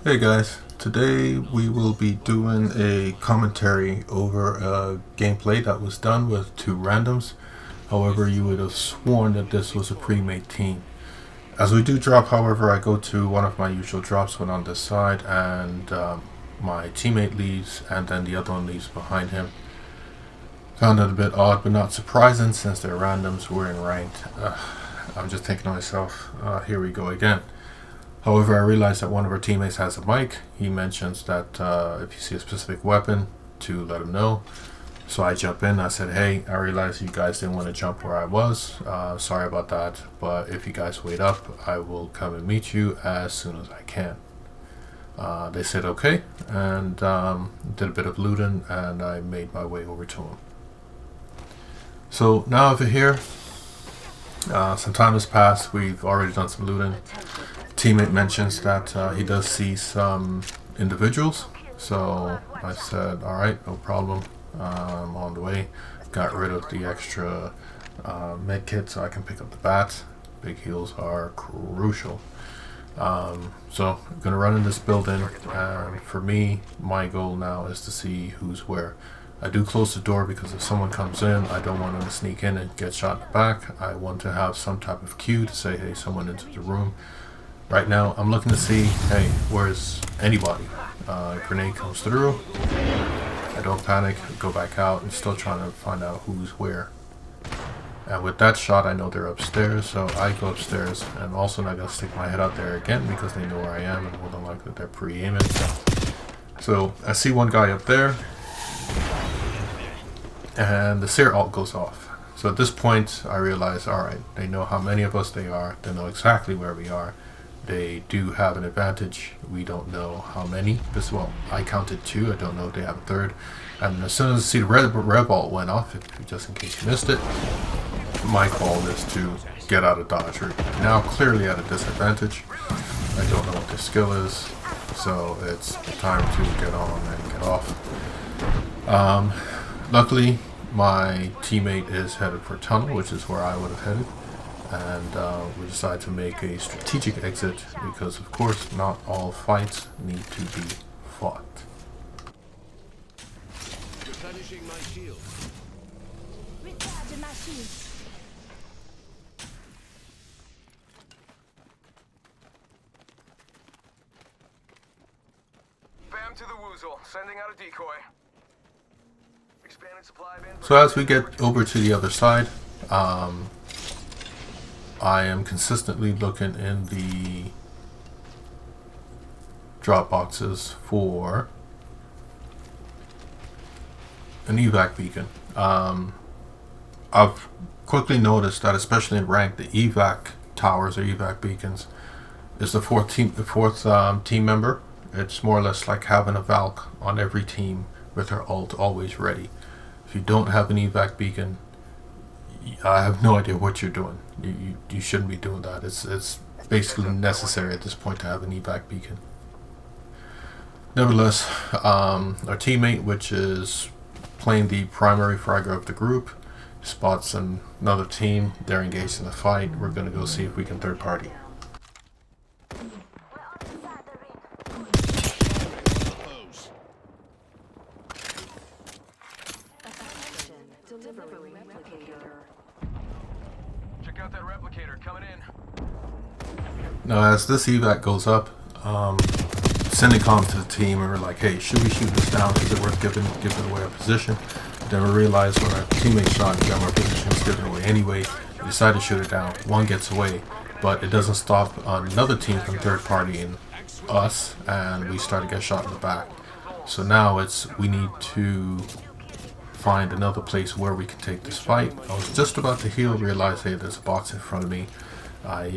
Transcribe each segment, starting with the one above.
Hey guys, today we will be doing a commentary over a gameplay that was done with two randoms. However, you would have sworn that this was a pre-made team. As we do drop, however, I go to one of my usual drops one on this side and my teammate leaves and then the other one leaves behind him. Found it a bit odd but not surprising since they're randoms, we're in ranked. I'm just thinking to myself, here we go again. However, I realized that one of our teammates has a mic. He mentions that if you see a specific weapon, to let him know. So I jump in. I said, hey, I realized you guys didn't want to jump where I was. Sorry about that. But if you guys wait up, I will come and meet you as soon as I can. They said okay, and did a bit of looting, and I made my way over to him. So now over here, some time has passed. We've already done some looting. Teammate mentions that he does see some individuals, so I said, alright, no problem, I'm on the way. Got rid of the extra med kit so I can pick up the bats. Big heals are crucial. So I'm gonna run in this building, and for me, my goal now is to see who's where. I do close the door because if someone comes in, I don't want them to sneak in and get shot in the back. I want to have some type of cue to say, hey, someone entered the room. Right now, I'm looking to see, hey, where's anybody? Grenade comes through. I don't panic, go back out, and still trying to find out who's where. And with that shot, I know they're upstairs, so I go upstairs, and also not gonna stick my head out there again because they know where I am, and more than likely they're pre-aiming. So I see one guy up there, and the Seer alt goes off. So at this point, I realize, alright, they know how many of us they are, they know exactly where we are. They do have an advantage. We don't know how many. I counted two. I don't know if they have a third. And as soon as I see the red ball went off, just in case you missed it, my call is to get out of dodge. We're now clearly at a disadvantage. I don't know what their skill is, so it's time to get on and get off. Luckily, my teammate is headed for tunnel, which is where I would have headed. And we decided to make a strategic exit because, of course, not all fights need to be fought. Replenishing my shield. Recharging my shield. Bam to the woozle, sending out a decoy. Expanded supply bin. So as we get over to the other side, I am consistently looking in the drop boxes for an evac beacon. I've quickly noticed that, especially in rank, the evac towers or evac beacons is the fourth team member. It's more or less like having a Valk on every team with her ult always ready. If you don't have an evac beacon, I have no idea what you're doing. You shouldn't be doing that. It's basically necessary at this point to have an evac beacon. Nevertheless, our teammate, which is playing the primary fragger of the group, spots another team. They're engaged in a fight. We're gonna go see if we can third party. Delivering replicator. Check out that replicator coming in. Now, as this evac goes up, sending comm to the team, and we're like, hey, should we shoot this down? Is it worth giving away our position? Then we realized when our teammate shot and our position was given away anyway, we decided to shoot it down. One gets away, but it doesn't stop another team from third partying us, and we start to get shot in the back. So now we need to find another place where we can take this fight. I was just about to heal, realized, hey, there's a box in front of me. I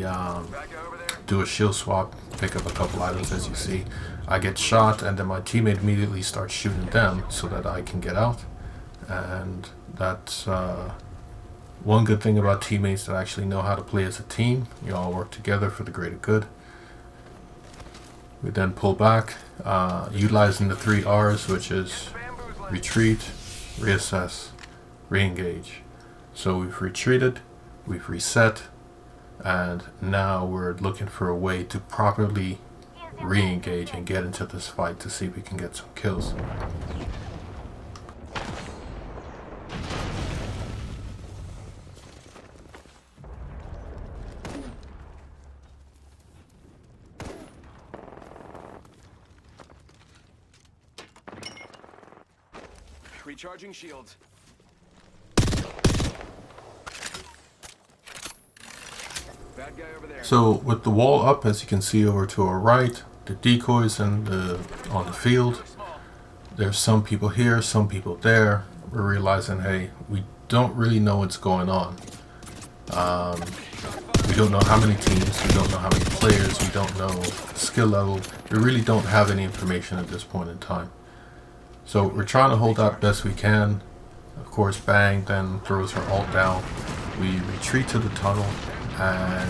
do a shield swap, pick up a couple items as you see. I get shot, and then my teammate immediately starts shooting them so that I can get out. And that's one good thing about teammates that actually know how to play as a team. You all work together for the greater good. We then pull back, utilizing the 3 R's, which is retreat, reassess, re-engage. So we've retreated, we've reset, and now we're looking for a way to properly re-engage and get into this fight to see if we can get some kills. Recharging shields. Bad guy over there. So with the wall up, as you can see over to our right, the decoys and on the field, there's some people here, some people there. We're realizing, hey, we don't really know what's going on. We don't know how many teams, we don't know how many players, we don't know skill level. We really don't have any information at this point in time. So we're trying to hold out best we can. Of course, Bang then throws her ult down. We retreat to the tunnel, and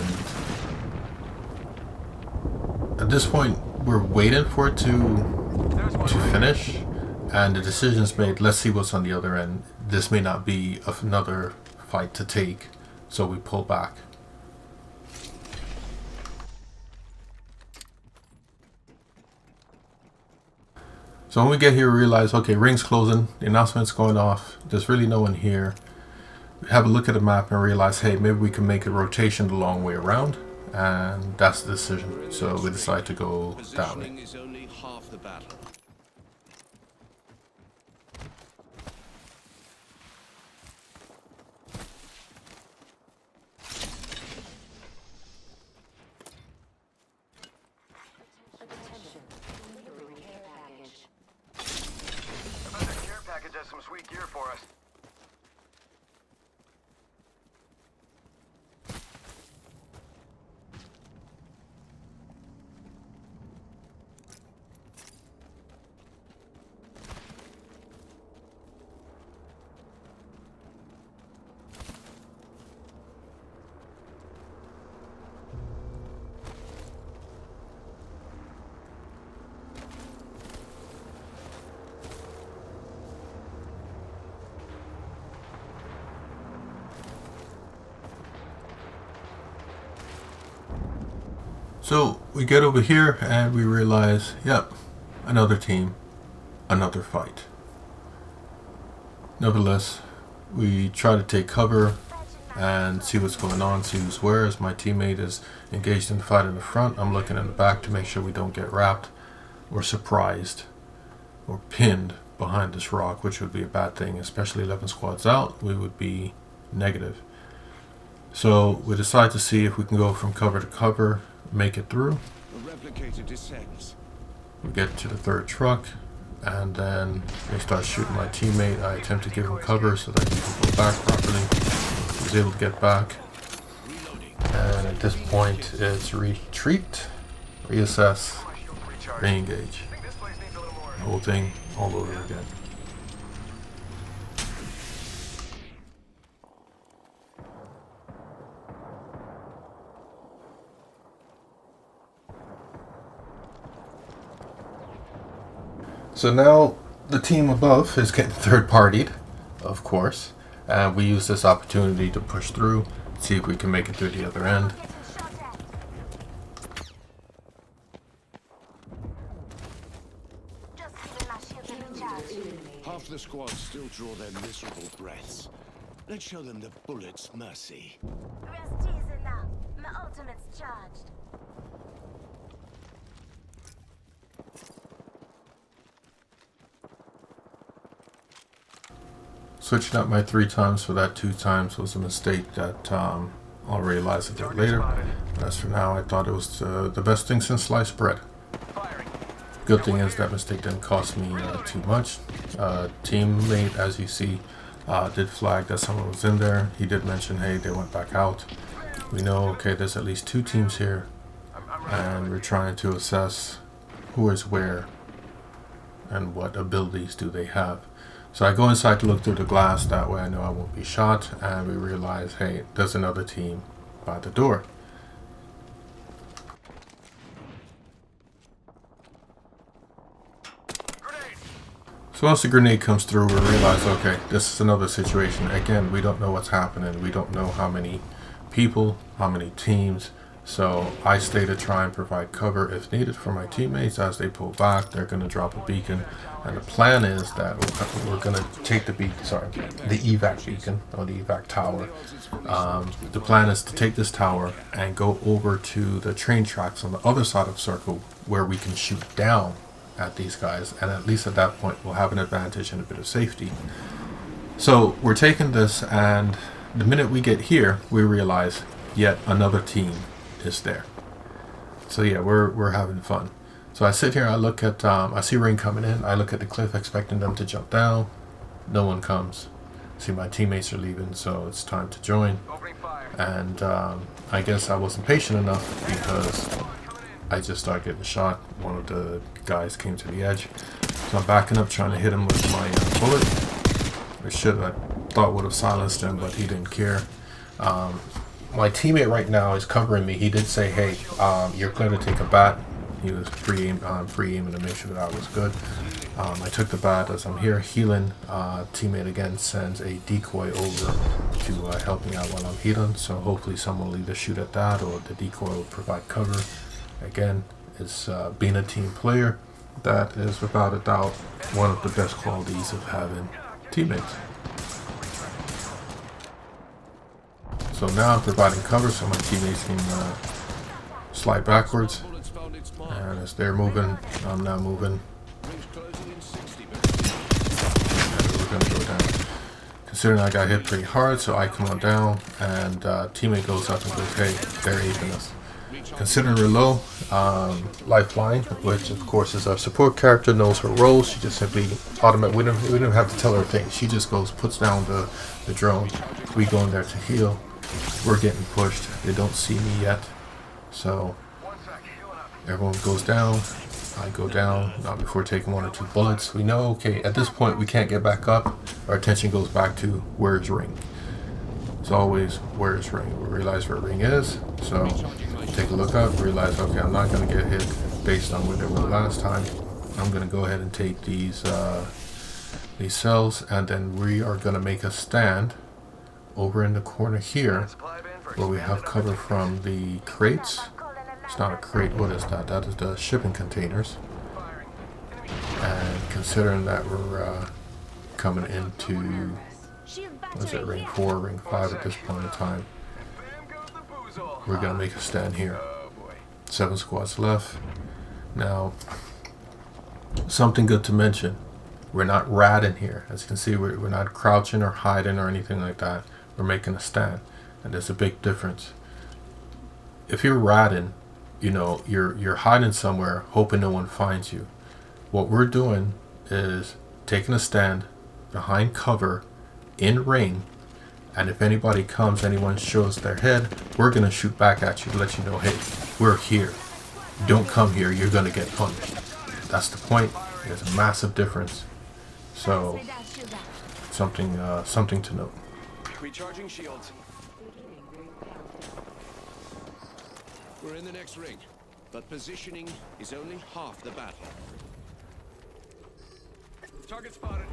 at this point we're waiting for it to finish, and the decision's made. Let's see what's on the other end. This may not be another fight to take, so we pull back. So when we get here, we realize, okay, ring's closing, the announcement's going off, there's really no one here. We have a look at the map and realize, hey, maybe we can make a rotation the long way around, and that's the decision. So we decide to go that way. Positioning is only half the battle. Attention. Delivering care package. I bet that care package has some sweet gear for us. So we get over here and we realize, yep, another team, another fight. Nevertheless, we try to take cover and see what's going on, see who's where. As my teammate is engaged in the fight in the front, I'm looking in the back to make sure we don't get wrapped or surprised or pinned behind this rock, which would be a bad thing, especially 11 squads out. We would be negative. So we decide to see if we can go from cover to cover, make it through. The replicator descends. We get to the third truck, and then they start shooting my teammate. I attempt to give him cover so that he can go back properly. He was able to get back, and at this point it's retreat, reassess, re-engage. The whole thing all over again. So now the team above is getting third-partied, of course, and we use this opportunity to push through, see if we can make it through the other end. Just giving my shield a recharge. Half the squad still draw their miserable breaths. Let's show them the bullet's mercy. Rest easy now. My ultimate's charged. Switching up my 3 times for that 2 times was a mistake that I'll realize a bit later. But as for now, I thought it was the best thing since sliced bread. Good thing is that mistake didn't cost me too much. Teammate, as you see, did flag that someone was in there. He did mention, hey, they went back out. We know, okay, there's at least 2 teams here, and we're trying to assess who is where and what abilities do they have. So I go inside to look through the glass, that way I know I won't be shot, and we realize, hey, there's another team by the door. So once the grenade comes through, we realize, okay, this is another situation. Again, we don't know what's happening. We don't know how many people, how many teams. So I stay to try and provide cover if needed for my teammates. As they pull back, they're going to drop a beacon, and the plan is that we're going to take the evac beacon, or the evac tower. The plan is to take this tower and go over to the train tracks on the other side of Circle, where we can shoot down at these guys, and at least at that point we'll have an advantage and a bit of safety. So we're taking this, and the minute we get here, we realize yet another team is there. So yeah, we're having fun. So I sit here, I look at, I see Ring coming in, I look at the cliff expecting them to jump down. No one comes. See, my teammates are leaving, so it's time to join. Opening fire. And I guess I wasn't patient enough, because I just started getting shot. One of the guys came to the edge, so I'm backing up trying to hit him with my bullet. I thought would have silenced him, but he didn't care. My teammate right now is covering me. He did say, hey, you're clear to take a bat. He was pre-aiming to make sure that I was good. I took the bat. As I'm here healing, teammate again sends a decoy over to help me out while I'm healing. So hopefully someone will either shoot at that, or the decoy will provide cover. Again, it's being a team player. That is without a doubt one of the best qualities of having teammates. So now I'm providing cover so my teammates can slide backwards, and as they're moving, I'm now moving, and we're going to go down. Considering I got hit pretty hard, so I come on down, and teammate goes up and goes, hey, they're aping us. Considering we're low, Lifeline, which of course is our support character, knows her role. She just simply we didn't have to tell her a thing. She just goes, puts down the drone. We go in there to heal. We're getting pushed. They don't see me yet, so everyone goes down. I go down, not before taking 1 or 2 bullets. We know, okay, at this point we can't get back up. Our attention goes back to where's Ring. It's always where's Ring. We realize where Ring is, so take a look up, realize, okay, I'm not going to get hit based on where they were last time. I'm going to go ahead and take these cells, and then we are going to make a stand over in the corner here, where we have cover from the crates. It's not a crate, what is that? That is the shipping containers. And considering that we're coming into, what is it, ring 4, ring 5 at this point in time, we're going to make a stand here. 7 squads left. Now, something good to mention, we're not ratting here. As you can see, we're not crouching or hiding or anything like that. We're making a stand, and there's a big difference. If you're ratting, you know, you're hiding somewhere hoping no one finds you. What we're doing is taking a stand behind cover in ring, and if anybody comes, anyone shows their head, we're gonna shoot back at you to let you know, hey, we're here. Don't come here, you're gonna get punished. That's the point. There's a massive difference. So something to note. Recharging shields. We're in the next ring, but positioning is only half the battle. Target spotted.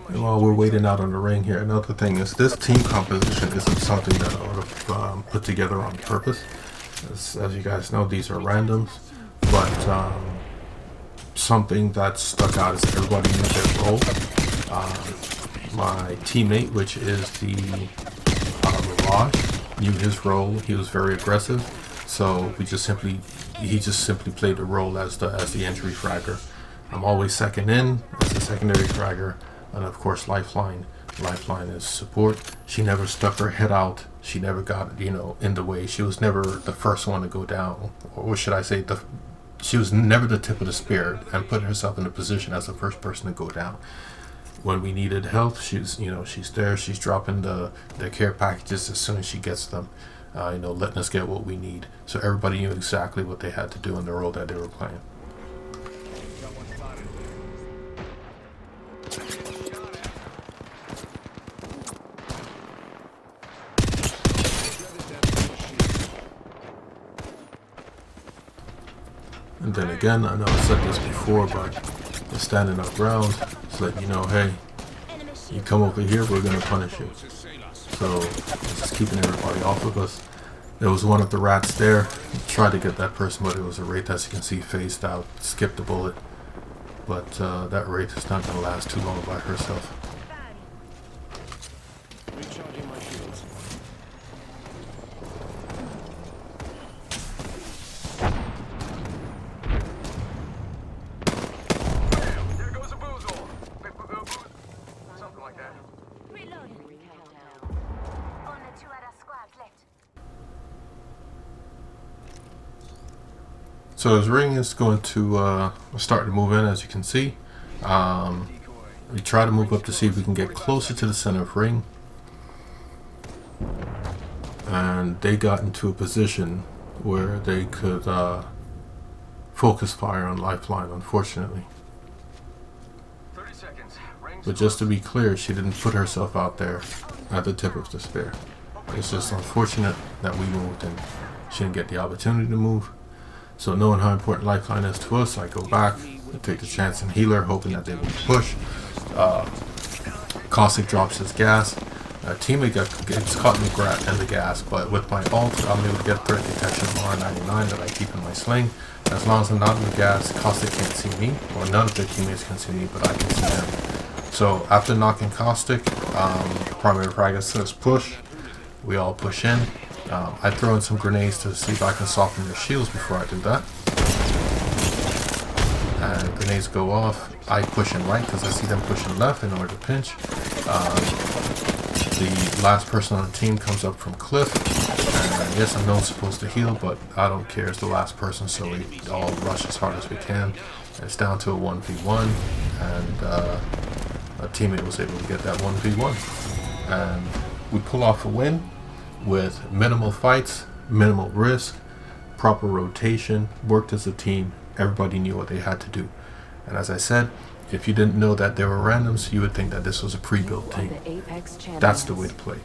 And while we're waiting out on the ring here, another thing is this team composition isn't something that I would have put together on purpose. As you guys know, these are randoms, but something that stuck out is everybody knew their role. My teammate, which is the Mirage, knew his role. He was very aggressive, so he just simply played the role as the entry fragger. I'm always second in as the secondary fragger, and of course Lifeline. Lifeline is support. She never stuck her head out. She never got, you know, in the way. She was never the first one to go down, or should I say, she was never the tip of the spear and put herself in a position as the first person to go down. When we needed help, she's there. She's dropping the care packages as soon as she gets them, letting us get what we need. So everybody knew exactly what they had to do in the role that they were playing. And then again, I know I said this before, but the standing up round is letting you know, hey, you come over here, we're gonna punish you. So it's just keeping everybody off of us. There was one of the rats there. He tried to get that person, but it was a wraith, as you can see, phased out, skipped the bullet. But that wraith is not gonna last too long by herself. Recharging my shields. There goes a boozle. Something like that. Reloading. Only 2 other squads left. So his ring is going to start to move in, as you can see. We try to move up to see if we can get closer to the center of ring. And they got into a position where they could focus fire on Lifeline, unfortunately. 30 seconds. Rings But just to be clear, she didn't put herself out there at the tip of the spear. It's just unfortunate that we moved and she didn't get the opportunity to move. So knowing how important Lifeline is to us, I go back and take the chance and heal her, hoping that they will push. Caustic drops his gas. Teammate gets caught in the gas, but with my ult, I'm able to get threat detection R99 that I keep in my sling. As long as I'm not in the gas, Caustic can't see me, or none of their teammates can see me, but I can see them. So after knocking Caustic, primary frag says push. We all push in. I throw in some grenades to see if I can soften their shields before I do that. And grenades go off. I push in right because I see them pushing left in order to pinch. The last person on the team comes up from cliff. And yes, I know I'm supposed to heal, but I don't care. It's the last person, so we all rush as hard as we can. And it's down to a 1v1, and a teammate was able to get that 1v1. And we pull off a win with minimal fights, minimal risk, proper rotation, worked as a team. Everybody knew what they had to do. And as I said, if you didn't know that there were randoms, you would think that this was a pre-built team. That's the way to play.